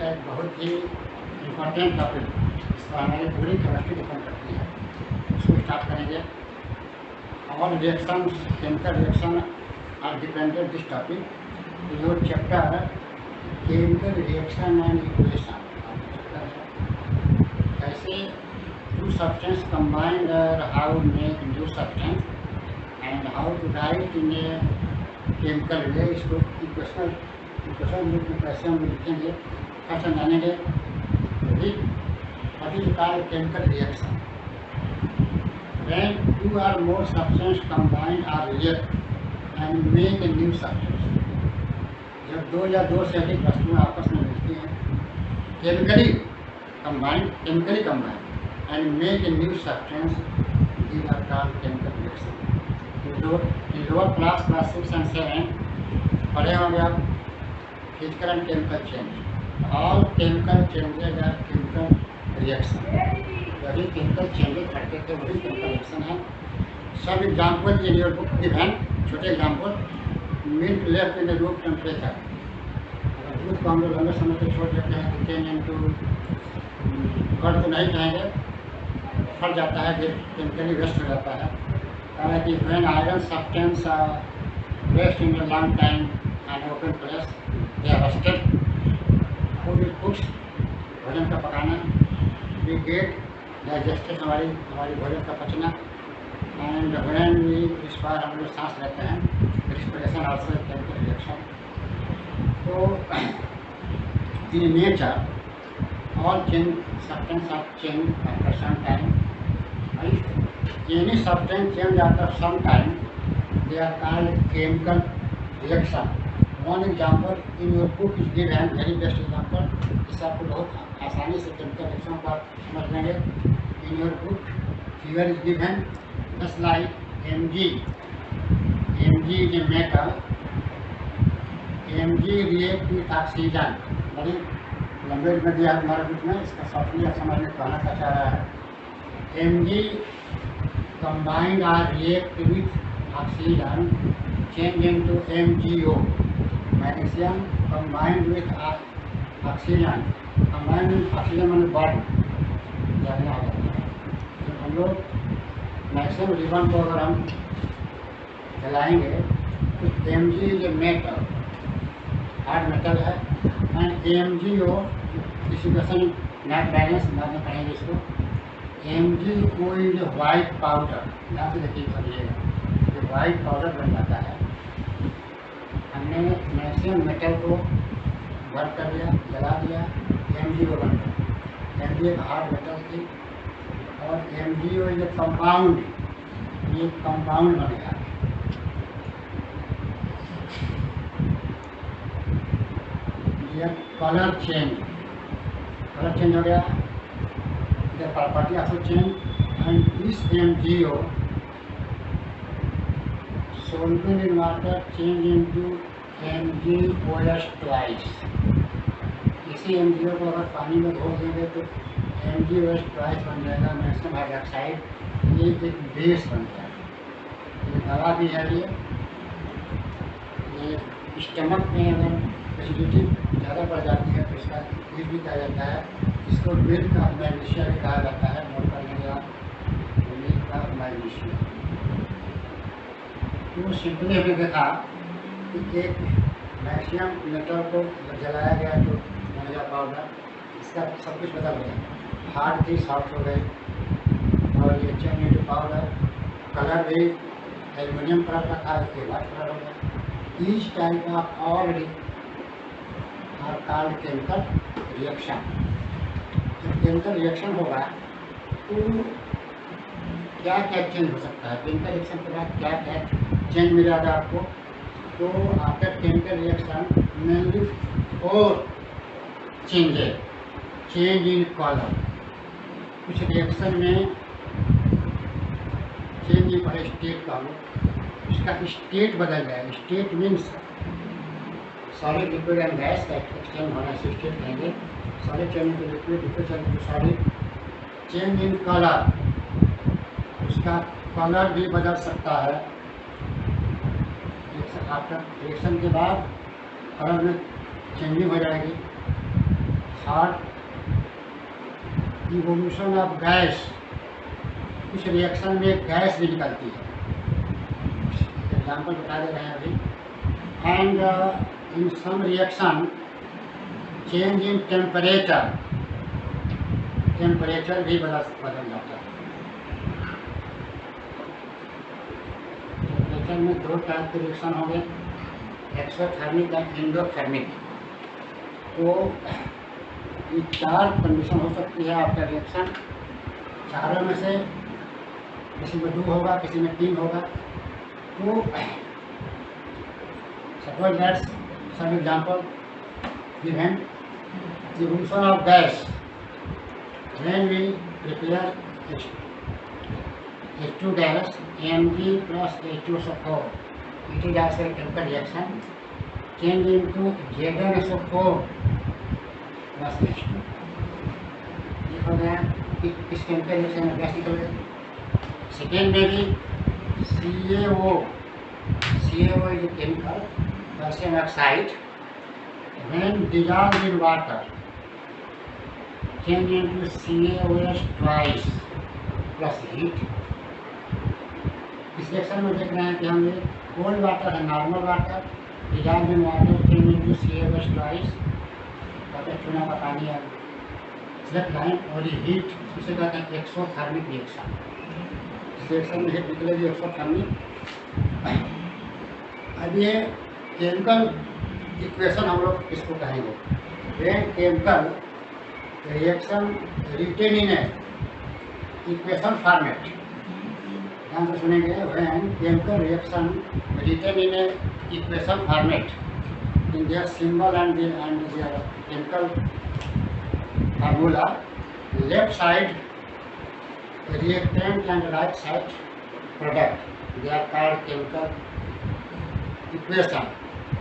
है एक बहुत ही इम्पोर्टेंट टॉपिक, इसको हमारी पूरी केमिस्ट्री डिपेंड करती है। उसको स्टार्ट करेंगे। All reaction, chemical reaction are dependent this topic. Your chapter chemical reaction and equation कैसे two substance combined or how to make new substance and how to write in a chemical way। इसको equation रूप में कैसे हम लिखेंगे, कैसे जानेंगे। what is called chemical reaction? When two or more substance combined or react and make a new substance। जब दो या दो से अधिक वस्तुएं आपस में मिलती हैं, chemically combined and make a new substance, these are called chemical reaction। in lower class 6 and 7 पढ़े होंगे आप physical and chemical change. All chemical changes are chemical reaction. वही केमिकल चेंजेज करते थे वही केमिकल रिएक्शन है। सब example in your book given, छोटे example. Milk left in the room temperature, अगर दूध को हम लोग लंबे समय तक छोड़ देते हैं तो 10 into बढ़ तो नहीं कहेंगे, फट जाता है, फिर केमिकली वेस्ट हो जाता है। हालांकि when iron substance waste in a long time and open place they are rusted. Food cooks, भोजन का पकाना, वी गेट डाइजेस्टेड, हमारी भोजन का पचना। एंड व्हेन वी रिस्पायर, हम लोग सांस लेते हैं, रिस्पिरेशन आल्सो केमिकल रिएक्शन। तो in nature all substance are changed after some time, right? Any substance change after some time, they are called chemical reaction। One example in your book is given, very best example। इससे आपको बहुत आसानी से chemical reaction को आप समझ लेंगे। In your book figure is given just like Mg is a metal, Mg react with oxygen। बड़ी लैंग्वेज में दिया हमारे बुक में, इसका सॉफ्टवेयर समझने कहना क्या चाह रहा है। Mg combined or react with oxygen change into MgO। Magnesium combined with oxygen, combined with oxygen मैंने बॉन्ड जानना होगा। तो हम लोग मैक्सिमम रिबन को अगर हम जलाएंगे तो Mg जो मेटल, हार्ड मेटल है, एंड MgO इसी क्वेश्चन नैट बैलेंस बाद में पढ़ेंगे इसको। MgO इज वाइट पाउडर, यहाँ से देखिए करिएगा, ये वाइट पाउडर बन जाता है। हमने मैक्सिमम मेटल को बर्न कर दिया, जला दिया, MgO बन गया। Mg एक हार्ड मेटल थी और MgO इज ए कंपाउंड, ये कंपाउंड बनेगा। कलर चेंज हो गया, the property also change, and this MgO soluble in water change into MgOS twice। इसी MgO को अगर पानी में घोल देंगे तो MgOS twice बन जाएगा, मैग्नीशियम हाइड्रोक्साइड। ये एक बेस बन जाएगा। ये दवा भी है, ये स्टमक में अगर एसिडिटी ज़्यादा बढ़ जाती है तो इसका यूज भी किया जाता है। इसको मिल्क ऑफ मैग्नीशिया भी कहा जाता है। नोट कर लेंगे आप, मिल्क ऑफ मैग्नीशिया। तो सिंपली हमने देखा कि एक मैग्नीशियम मेटल को जब जलाया गया तो बन गया पाउडर, इसका सब कुछ बदल गया। हार्ड थी सॉफ्ट हो गई और ये चेंज इनटू पाउडर। कलर भी एल्युमिनियम कलर का था, इसके वाइट कलर हो गया। Each type of all are called chemical reaction. जब केमिकल रिएक्शन होगा तो क्या क्या चेंज हो सकता है, केमिकल रिएक्शन के बाद क्या क्या चेंज मिलेगा आपको। तो after chemical reaction mainly 4 changes. Change in colour, कुछ रिएक्शन में चेंज इन स्टेट का हो, उसका स्टेट बदल जाएगा। State means solid, liquid and gas का एक्सचेंज होना से स्टेट कहेंगे। Solid change to liquid, liquid change to solid. Change in colour, उसका कलर भी बदल सकता है। आफ्टर रिएक्शन के बाद कलर में चेंजिंग हो जाएगी। थर्ड, इवोल्यूशन ऑफ गैस, कुछ रिएक्शन में गैस भी निकलती है, एग्जाम्पल बता दे रहे हैं अभी। And in some reaction change in temperature, temperature भी बदल जाता है। टेम्परेचर में दो टाइप के रिएक्शन होंगे, एक्सोथर्मिक एंड एंडोथर्मिक। तो ये चार कंडीशन हो सकती है आपका रिएक्शन, चारों में से किसी में 2 होगा, किसी में 3 होगा। तो suppose that's some example given, evolution of gas when we prepare H2 gas Mg plus H2SO4, it is also a chemical reaction change into ZnSO4 plus H2। ये हो गया कि इस केमिकल रिएक्शन में गैस निकल गई। सेकेंड में भी CaO is a chemical calcium oxide when dissolved in water change into CaOH twice plus heat। इस रिएक्शन में देख रहे हैं कि हम ये कोल्ड वाटर है, normal water dissolve in water change into CaOH twice, कहते चूना का पानी है सिलेक्ट लाइन, और ये हीट इसे कहते हैं एक्सोथर्मिक रिएक्शन। इस रिएक्शन में हीट निकलेगी एक्सोथर्मिक। अब ये केमिकल इक्वेशन हम लोग इसको कहेंगे, when chemical reaction written in equation format, ध्यान से सुनेंगे, when chemical reaction written in equation format in their symbol and their chemical formula, left side reactant and right side product, they are called chemical equation.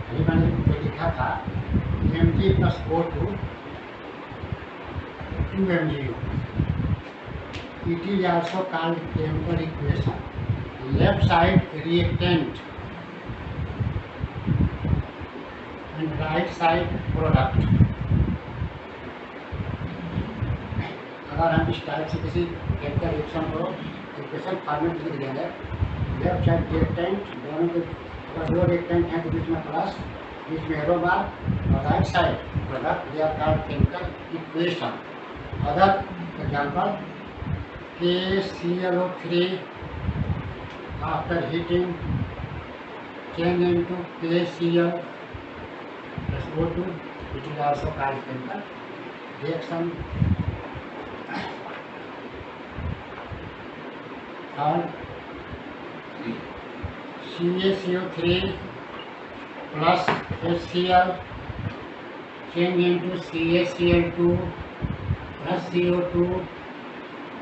अभी मैंने जो लिखा था Mg plus O2 2MgO, it is also called chemical equation, left side reactant and right side product। अगर हम इस type से किसी केमिकल रिएक्शन को इक्वेशन फॉर्मेट लिख देंगे, लेफ्ट साइड रिएक्टेंट, दोनों के अगर दो रिएक्टेंट हैं तो बीच में प्लस, बीच में एरो बार, और right side product, they are called chemical equation. Other example KClO3 after heating change into KCl plus O2, which is also called chemical reaction। और CaCO3 plus HCl change into CaCl2 plus CO2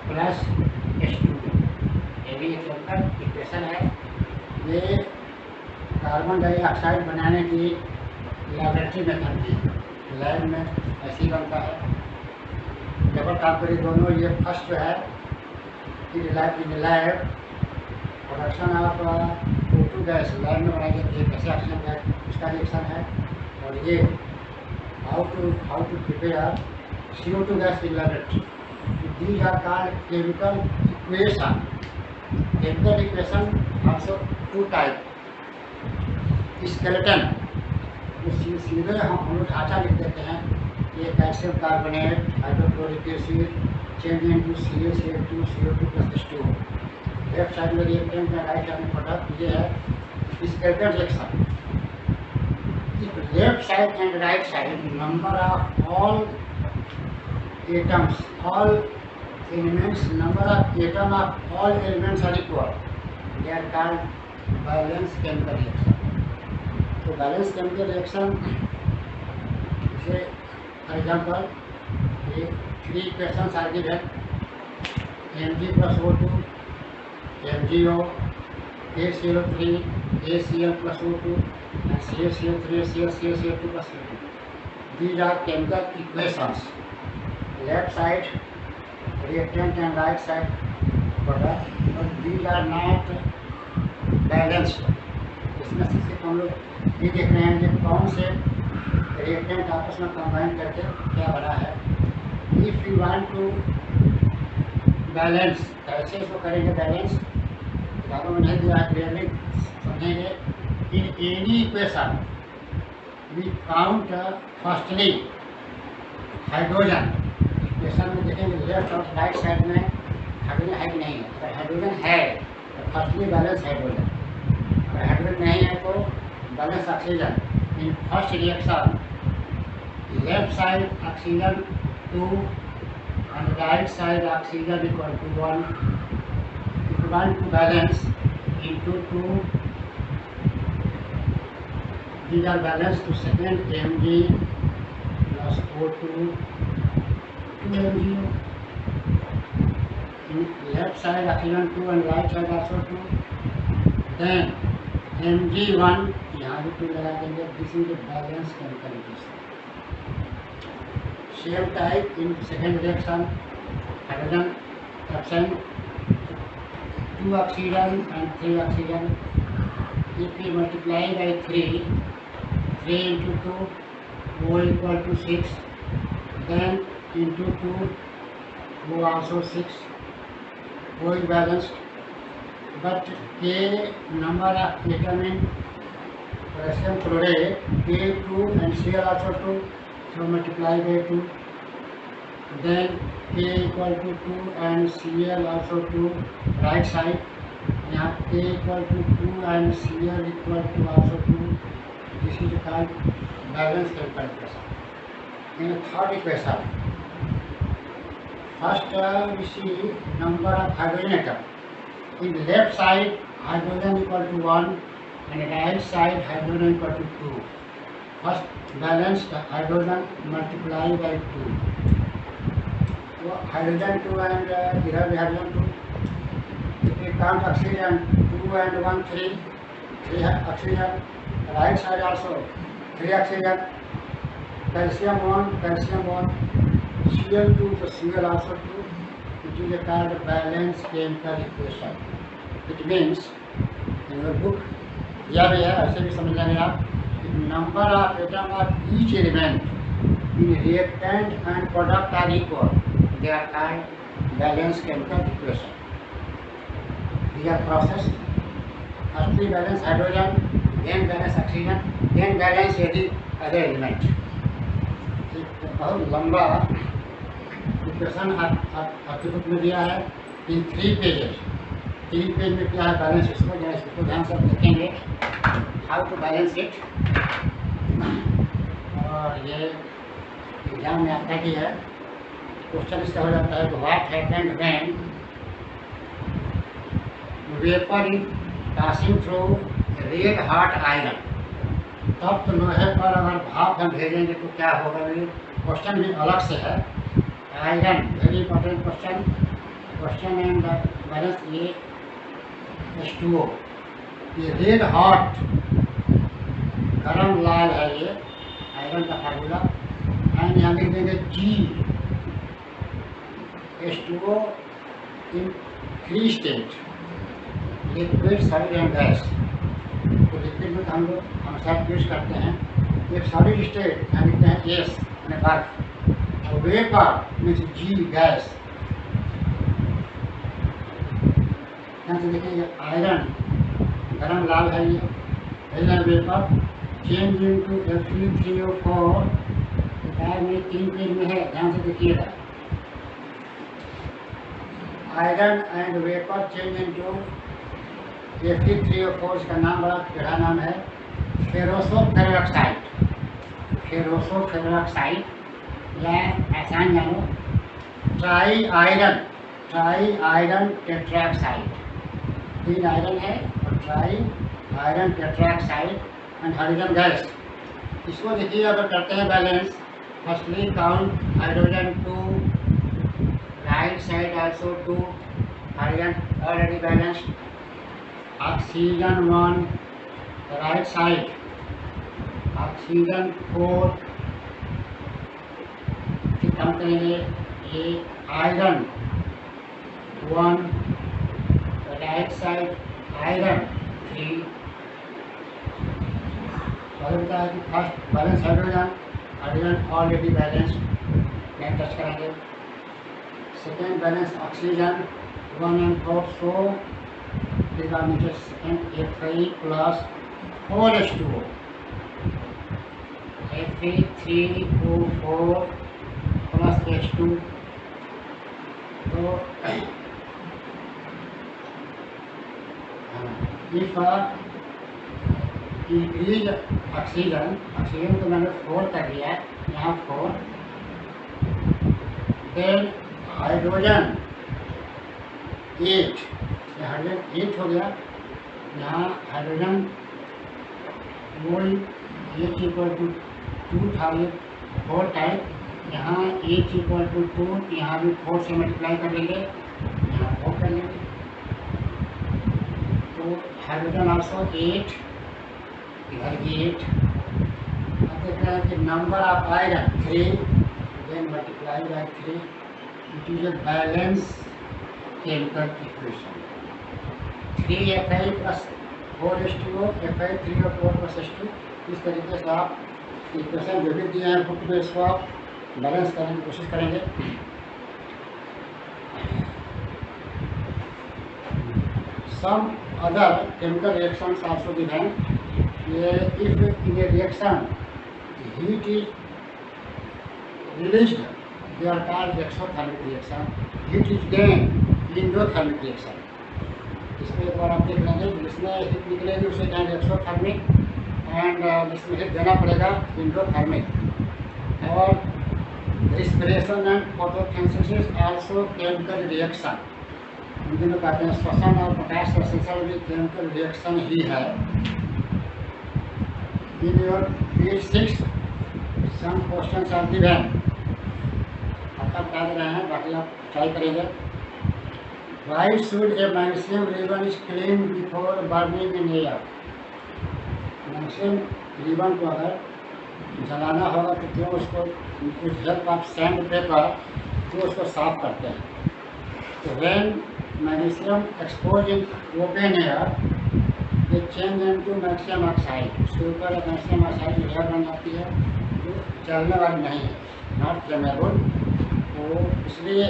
plus H2। ये भी एक chemical equation है। ये carbon dioxide बनाने की laboratory में बनती है, लैब में ऐसे ही बनता है। जब काम करिए दोनों, ये फर्स्ट जो है in lab production of O2 gas lab में बनाई जाती है, कैसे ऑक्सीजन गैस उसका रिएक्शन है। और ये how to prepare CO2 gas in laboratory. These are called chemical equation. Chemical equation also 2 type, skeleton, सीधे हम लोग ढांचा लिख देते हैं, ये calcium carbonate hydrochloric acid change into CaCl2 CO2 plus H2। Left side में रिएक्टेंट है, राइट साइड में प्रोडक्ट, ये है skeleton reaction. Left side and right side number of all atoms, all elements, number of atom of all elements are equal, they are called balance chemical reaction. तो balance chemical reaction जैसे for example ये 3 equations are given, Mg plus O2 MgO, KClO3 ACl plus O2 and CaCl3 CaCl2 plus O2। These are chemical equations, left side reactant and right side product, but these are not balanced। इसमें सिर्फ हम लोग ये देख रहे हैं कि कौन से रिएक्टेंट आपस में कंबाइन करके क्या बना है। If you want to balance, कैसे इसको करेंगे बैलेंस, किताबों में नहीं दिया है, क्लियरली समझेंगे। In any equation we count firstly hydrogen. Equation में देखेंगे लेफ्ट और राइट साइड में हाइड्रोजन है कि नहीं है। अगर हाइड्रोजन है तो फर्स्टली बैलेंस हाइड्रोजन, अगर हाइड्रोजन नहीं है तो balance oxygen. In first reaction left side oxygen 2 and right side oxygen equal to 1. If you want to balance into 2, these are balanced to second Mg plus O2 2 Mg. In left side oxygen 2 and right side also 2. Then Mg1 यहाँ भी 2 लगा देंगे. This is the balanced chemical equation. Same type in second reaction, hydrogen absent, 2 oxygen and 3 oxygen. If we multiply by 3, 3 into 2, O equal to 6, then into 2, O also 6, O is balanced, but K number of determined potassium chloride, K2 and Cl also 2, so multiply by 2, then K equal to 2 and Cl also 2, right side, यहाँ K equal to 2 and Cl equal to also 2, this is called balanced chemical equation. In the third equation, first we see number of hydrogen atom. In the left side hydrogen equal to 1 and right side hydrogen equal to 2. First balanced hydrogen multiply by 2. So hydrogen 2 and here we hydrogen 2. If we count oxygen 2 and 1 3, 3 oxygen, right side also 3 oxygen, calcium 1, Cl2, so Cl also 2. It is called balanced chemical equation. It means in your book दिया भी है, ऐसे भी समझ लेंगे आप. Number of atom of each element in reactant and product are equal. They are called balanced chemical equation. These are process. Firstly balance hydrogen, then balance oxygen, then balance any other element. एक बहुत लंबा equation आपके book में दिया है इन 3 pages. 3 page में क्या है बैलेंस, इसको ध्यान से देखेंगे हाउ टू बैलेंस इट. और ये एग्जाम में आता ही है. क्वेश्चन इसका हो जाता है what happened when vapour is passing through red hot iron. तब तो लोहे पर अगर भाप हम भेजेंगे तो क्या होगा. ये क्वेश्चन भी अलग से है. Iron very important question and balance. ये H2O, ये रेड हॉट गरम लाल है, ये आयरन का फार्मूला. एंड यहाँ लिख देंगे G H2O in 3 state, liquid solid and gas. तो लिक्विड में हम लोग हमेशा यूज करते हैं. एक सॉलिड स्टेट यहाँ लिखते हैं S यानी बर्फ, और वेपर मीन्स G गैस. यहाँ से देखिए आयरन गरम लाल है, ये पहला vapour change into Fe3O4. Tyre में 3 पेज में है, ध्यान से देखिएगा. Iron and vapour change into Fe3O4. इसका नाम बड़ा टेढ़ा नाम है, फेरोसोफेरोक्साइड. फेरोसोफेरोक्साइड या आसान जानो ट्राई आयरन टेट्राक्साइड. 3 आयरन है और tri iron tetroxide and hydrogen gas. इसको देखिए अगर करते हैं balance. Firstly count hydrogen 2, right side also 2, hydrogen already balanced. Oxygen 1, right side oxygen 4. फिर काउंट करेंगे ये आयरन 1, राइट साइड आयरन 3. और बताया कि first balance hydrogen already balance plain touch करेंगे। Second balance oxygen 1 and 4, so trigonometer second Fe plus 4H2O, Fe3O4 plus H2। तो if increase oxygen तो मैंने 4 कर दिया, यहाँ 4, देन हाइड्रोजन 8, हाइड्रोजन 8 हो गया। यहाँ हाइड्रोजन वही H इक्वल टू 2 था, ये 4 टाइप, यहाँ H इक्वल टू 2, यहाँ भी 4 से मल्टीप्लाई कर लेंगे, यहाँ 4 कर लेंगे। तो हाइड्रोजन ऑल्सो 8, इधर भी 8। अब देख रहे हैं कि number of iron 3, then multiply by 3, it is a balance chemical equation. 3Fi plus 4H2O, Fi 3 और 4 plus H2। इस तरीके से आप इक्वेशन जो भी दिए हैं बुक में, इसको आप बैलेंस करने की कोशिश करेंगे। Some other chemical reactions also given. If in a reaction heat is released, they are called exothermic reaction. Heat is gained, endothermic reaction. इसमें एक बार आप देख लेंगे, जिसमें हीट निकलेगी उसे कहेंगे एक्सोथर्मिक, एंड जिसमें हीट देना पड़ेगा एंडोथर्मिक। और respiration and photosynthesis also chemical reaction. Hindi में कहते हैं श्वसन और प्रकाश संश्लेषण भी केमिकल रिएक्शन ही है। In your page 6 some questions are given. आपका बता दे रहे हैं, बाकी आप ट्राई करेंगे। Why should a magnesium ribbon is cleaned before burning in air? Magnesium ribbon को अगर जलाना होगा तो क्यों उसको with help of sand paper क्यों उसको साफ करते हैं? तो when magnesium expose in open air they change into magnesium oxide. उसके ऊपर मैग्नीशियम ऑक्साइड की लेयर बन जाती है जो जलने वाली नहीं है, नॉट फ्लेमेबल। तो इसलिए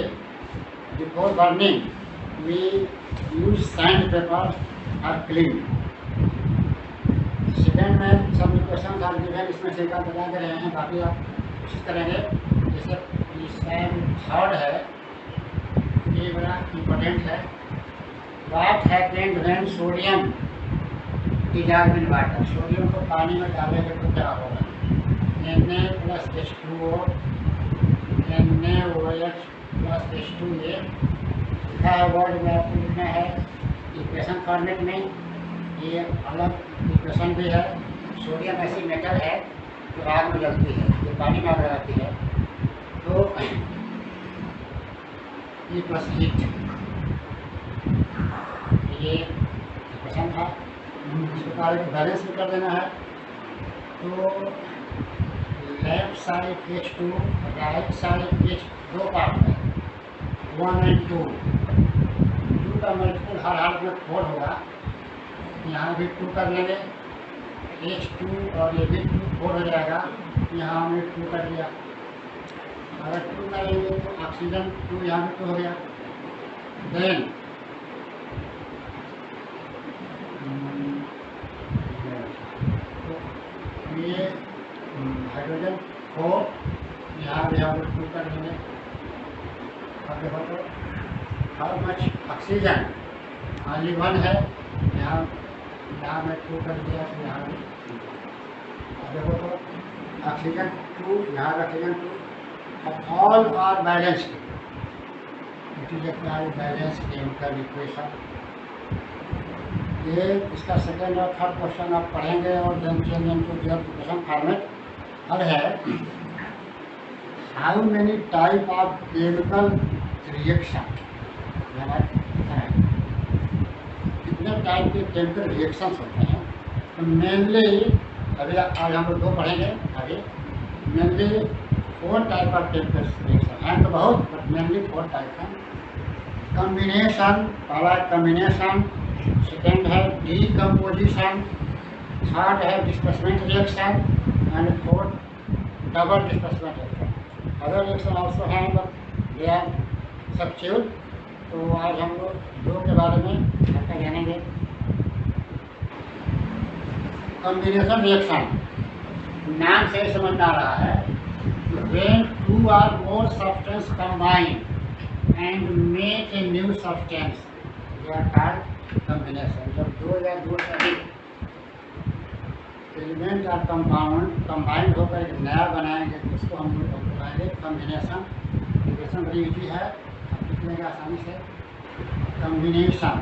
before burning we use sandpaper or clean। Second में सब क्वेश्चन आर गिवन, इसमें से का बता दे रहे हैं, बाकी आप कोशिश करेंगे। जैसे थर्ड है, ये बड़ा इम्पोर्टेंट है। What happened when sodium dissolved in water? Sodium को पानी में डालेंगे तो क्या होगा? Na+H2O, NaOH plus H2, ये लिखा है वर्ड में, आपको लिखना है इक्वेशन फॉर्मेट में। ये अलग इक्वेशन भी है। सोडियम ऐसी मेटल है जो आग में जलती है, ये पानी में आग लगाती है। तो ये प्लस हीट, ये इक्वेशन था। इस प्रकार को बैलेंस भी कर देना है। तो left side H2, right side H, दो पार्ट है, 1 and 2। 2 का मल्टीपल हर हालत में 4 होगा। यहाँ भी 2 कर लेंगे, H2 और ये भी 2 4 हो जाएगा। यहाँ हमने 2 कर लिया। अगर 2 करेंगे तो ऑक्सीजन 2, यहाँ भी 2 हो गया। देन ये हाइड्रोजन 4, यहाँ भी हम 2 कर लेंगे। अब देखो तो हाउ मच ऑक्सीजन ओनली 1 है, यहाँ में 2 कर दिया, तो यहाँ भी। अब देखो तो ऑक्सीजन 2, यहाँ ऑक्सीजन 2, अब all are balanced. It is a balance chemical equation. ये इसका सेकेंड और थर्ड क्वेश्चन आप पढ़ेंगे और then change into their equation format. अब है how many type of chemical reaction, कितने टाइप के केमिकल रिएक्शंस होते हैं? तो मेनली अभी आज हम लोग 2 पढ़ेंगे आगे। Mainly 4 type of chemical reaction हैं, तो बहुत, बट मेनली 4 टाइप हैं। कम्बिनेशन, पहला कम्बिनेशन, सेकेंड है डीकम्पोजिशन, थर्ड है displacement reaction and fourth double displacement reaction. Other reaction also हैं बट दे आर सब्स्टिट्यूट। तो आज हम लोग दो के बारे में आपका जानेंगे। कॉम्बिनेशन रिएक्शन नाम से समझ आ रहा है, when two or more substances combine and make a new substance, they are called combination। जब दो या दो से अधिक एलिमेंट और कंपाउंड कंबाइंड होकर एक नया बनाएंगे तो उसको हम लोग बताएंगे कॉम्बिनेशन। कॉम्बिनेशन बड़ी इजी है, आप लिख लेंगे आसानी से। कॉम्बिनेशन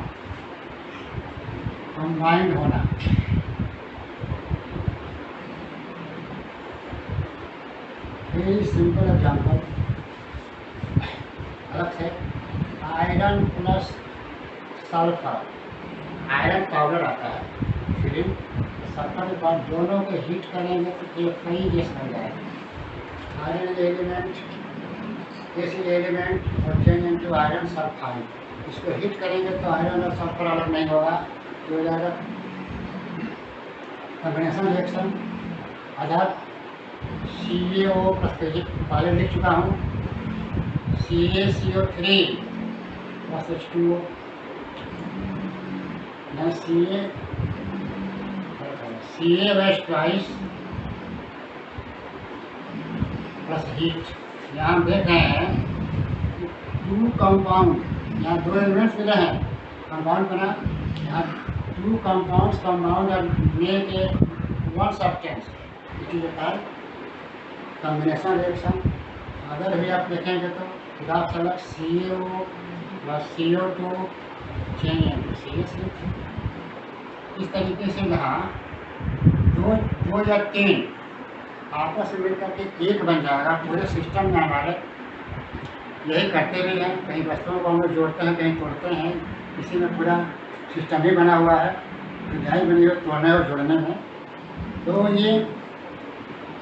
कंबाइंड होना। वेरी सिंपल एग्जाम्पल अलग से, iron plus sulphur, iron powder आता है फिलिंग, सल्फर के बाद दोनों को हीट करेंगे तो एक कई गैस बन जाएगा। आयरन एलिमेंट एसिड एलिमेंट और चेंज इनटू आयरन सल्फाइड। इसको हीट करेंगे तो आयरन और सल्फर अलग नहीं होगा, जो हो जाएगा combination reaction. Other CaO plus पहले लिख चुका हूँ, CaCO3 plus H2O, CaOH plus heat. यहाँ हम देख रहे हैं कि टू कंपाउंड, यहाँ दो एलिमेंट्स मिले हैं, कंपाउंड बना, यहाँ टू कंपाउंड्स कंपाउंड और make a one substance, it is called combination reaction. अगर भी आप देखेंगे तो ग्राफ से अलग CaO plus CO2 change into CaCO3। इस तरीके से यहाँ दो या तीन आपस में मिलकर के एक बन जाएगा। पूरे सिस्टम में हमारे यही करते भी हैं, कहीं वस्तुओं को हम लोग जोड़ते हैं, कहीं तोड़ते हैं, इसी में पूरा सिस्टम ही बना हुआ है, डिजाइन बनी हुई तोड़ने और जोड़ने में। तो ये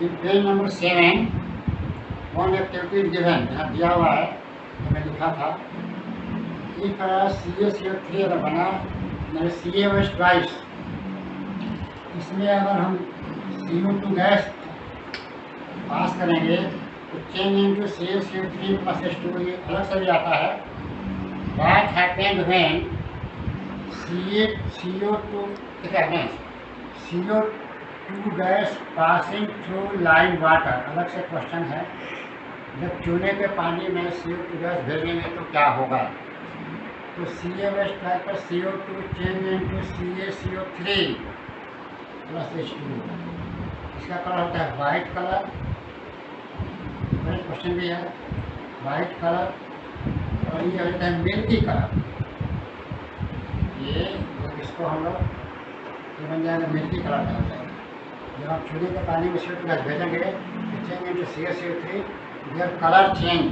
page number 7 one activity given यहाँ दिया हुआ है, मैंने लिखा था इस तरह CaCO3 अगर बना CaOH, इसमें अगर हम CO2 गैस पास करेंगे तो change into CaCO3 plus H2O, ये अलग से भी आता है। What happened when CO2 CO2 gas passing through lime water, अलग से क्वेश्चन है। जब चूल्हे के पानी में CO2 गैस भेजेंगे तो क्या होगा? तो CaOH पर CO2 change into CaCO3 plus H2O। इसका कलर होता है वाइट कलर, क्वेश्चन भी है वाइट कलर, और ये होता है मिल्की कलर। ये इसको हम लोग ये बन जाएगा मिल्की कलर का हो जाएगा। जब आप चूल्हे के पानी में CO2 गैस भेजेंगे तो चेंज इनटू CaCO3, जब कलर चेंज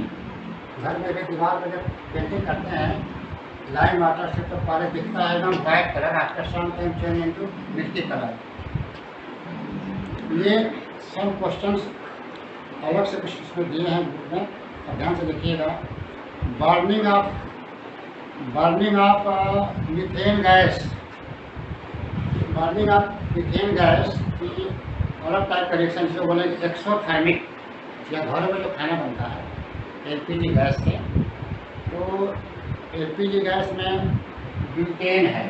घर में भी दीवार पर जब पेंटिंग करते हैं लाइम वाटर से तो पहले दिखता है एकदम white colour, after some time change into milky colour. ये सब क्वेश्चंस अलग से कुछ इसमें दिए हैं बुक में, और ध्यान से देखिएगा। Burning of methane gas, burning of methane gas की अलग टाइप का रिएक्शन जिसको बोले एक्सोथर्मिक, या घरों में जो खाना बनता है LPG गैस से। तो LPG गैस में ब्यूटेन है,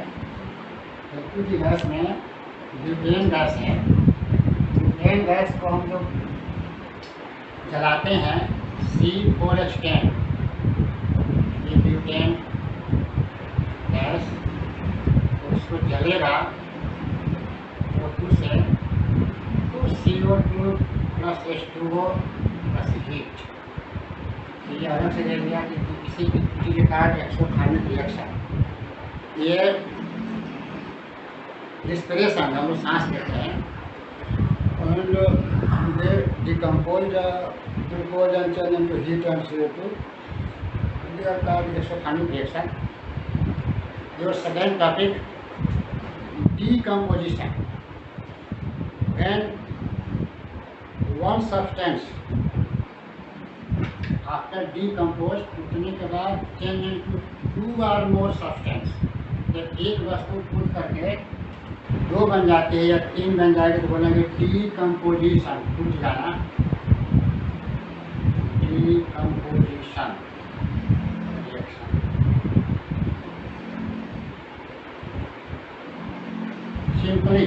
LPG गैस में ब्यूटेन गैस है। ब्यूटेन गैस को हम लोग जलाते हैं C4H10, ये ब्यूटेन गैस, तो उसको जलेगा O2 से, तो CO2 plus H2O plus heat. ये अलग से दे दिया कि किसी के कारण एक्सोथर्मिक रिएक्शन। ये रिस्पिरेशन, हम लोग सांस लेते हैं, and they decompose glucose and change into heat and CO2. They are called exothermic reaction. Your second topic, decomposition. When one substance after decompose टूटने के बाद change into two or more substance, जब एक वस्तु टूट करके 2 बन जाते हैं या 3 बन जाएगी तो बोलेंगे डीकम्पोजिशन, टूट जाना, डीकम्पोजिशन रिएक्शन। सिंपली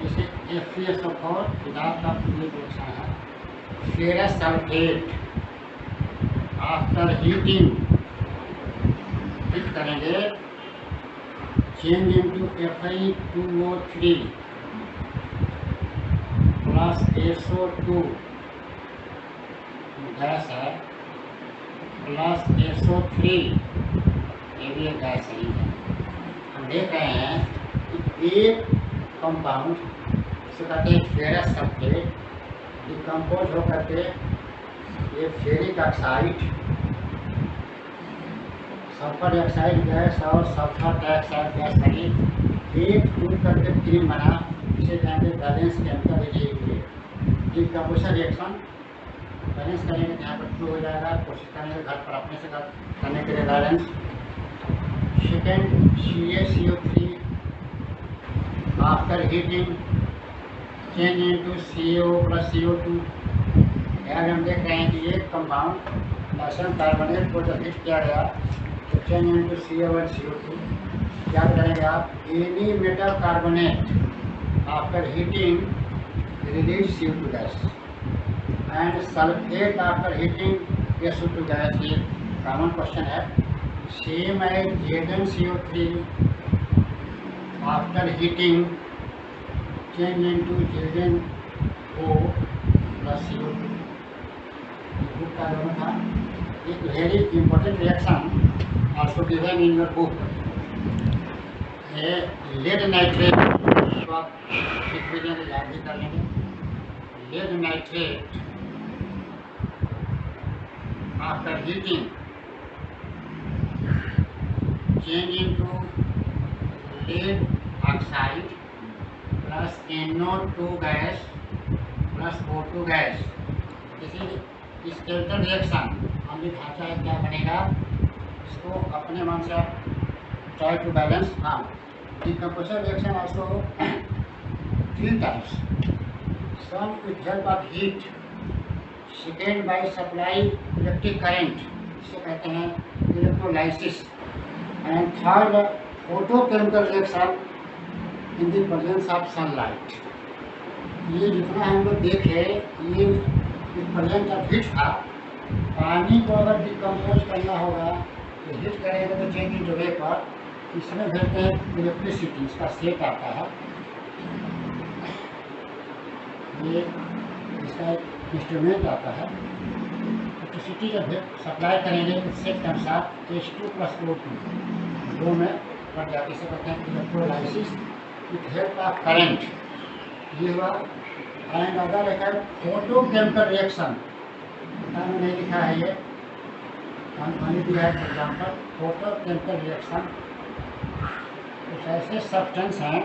जैसे FeSO4 विदाउट ऑफ रिएक्शन है, ferrous sulphate after heating heat करेंगे, change into Fe2O3 plus SO2 gas है, प्लस SO3 ये भी एक गैस ही है। हम देख रहे हैं कि एक कंपाउंड जिसे कहते हैं फेरस सल्फेट डिकम्पोज होकर के ये ferric oxide, sulphur dioxide gas और सल्फर डाइऑक्साइड गैस बनी, एक टूट करके 3 बना, इसे कहेंगे balance chemical reaction. Decomposition reaction balance करेंगे तो यहाँ पर 2 हो जाएगा, कोशिश करेंगे घर पर अपने से करने के लिए balance. Second CaCO3 after heating change into CO plus CO2। यहाँ हम देख रहे हैं कि एक कंपाउंड कैल्शियम कार्बोनेट को जब हीट किया गया तो चेंज इनटू CO और CO2। क्या करेंगे आप, any metal carbonate after heating release CO2 gas and sulphate after heating SO2 gas. ये कॉमन क्वेश्चन है। Same as ZnCO3 after heating change into ZnO plus CO2। Book का दोनों था। एक very important reaction also given in your book, lead nitrate, आप equation याद भी कर लेंगे। Lead nitrate after heating change into lead oxide plus NO2 gas plus O2 gas. इसी स्केलेटल रिएक्शन हमने ढांचा है, क्या बनेगा इसको अपने मन से ट्राई टू बैलेंस। हाँ, decomposition reaction also 3 types, some with help of heat, second by supply electric current, इसे कहते हैं electrolysis, and third photochemical reaction in the presence of sunlight. ये जितना हम लोग देखे ये प्रेजेंस ऑफ हीट था। पानी को अगर डिकम्पोज करना होगा तो हीट करेंगे तो चेंज इन वेपर, इसमें भेजते हैं इलेक्ट्रिसिटी, इसका सेट आता है, ये इसका इंस्ट्रूमेंट आता है। इलेक्ट्रिसिटी जब सप्लाई करेंगे तो सेट के अनुसार H2 प्लस O2 दो में बढ़ जाती, इसे कहते हैं electrolysis with help of current. ये हुआ। एंड अगर एक फोटोकेमिकल रिएक्शन, मैंने नहीं लिखा है ये, पानी दिया है फॉर एग्जाम्पल। फोटोकेमिकल रिएक्शन कुछ ऐसे सब्सटेंस हैं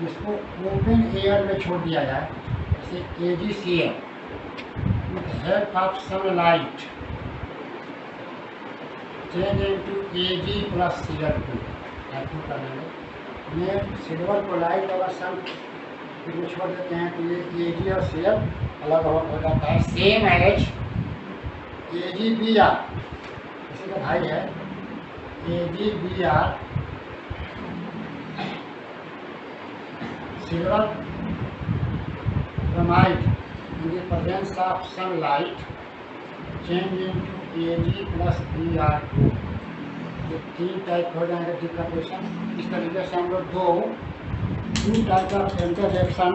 जिसको ओपन एयर में छोड़ दिया जाए, जैसे AgCl with help of sunlight change into Ag plus Cl2 करेंगे। ये सिल्वर को लाइट अगर सन में छोड़ देते हैं तो ये Ag और Cl अलग हो जाता है। सेम एज AgBr, इसी का भाई है AgBr, silver bromide in the presence of sunlight change into Ag plus Br2। ये 3 टाइप हो जाएंगे डिकम्पोजिशन। इस तरीके से हम लोग 2 टाइप का chemical reaction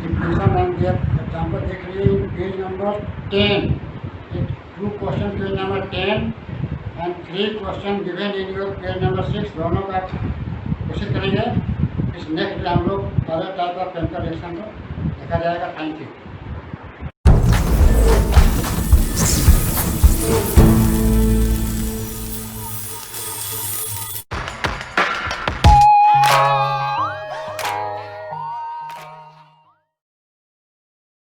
diffusion and example देख लिए page number 10। 2 question page number 10 and 3 question given in your page number 6, दोनों का कोशिश करेंगे। इस नेक्स्ट हम लोग अदर टाइप का केमिकल रिएक्शन को देखा जाएगा। Thank you.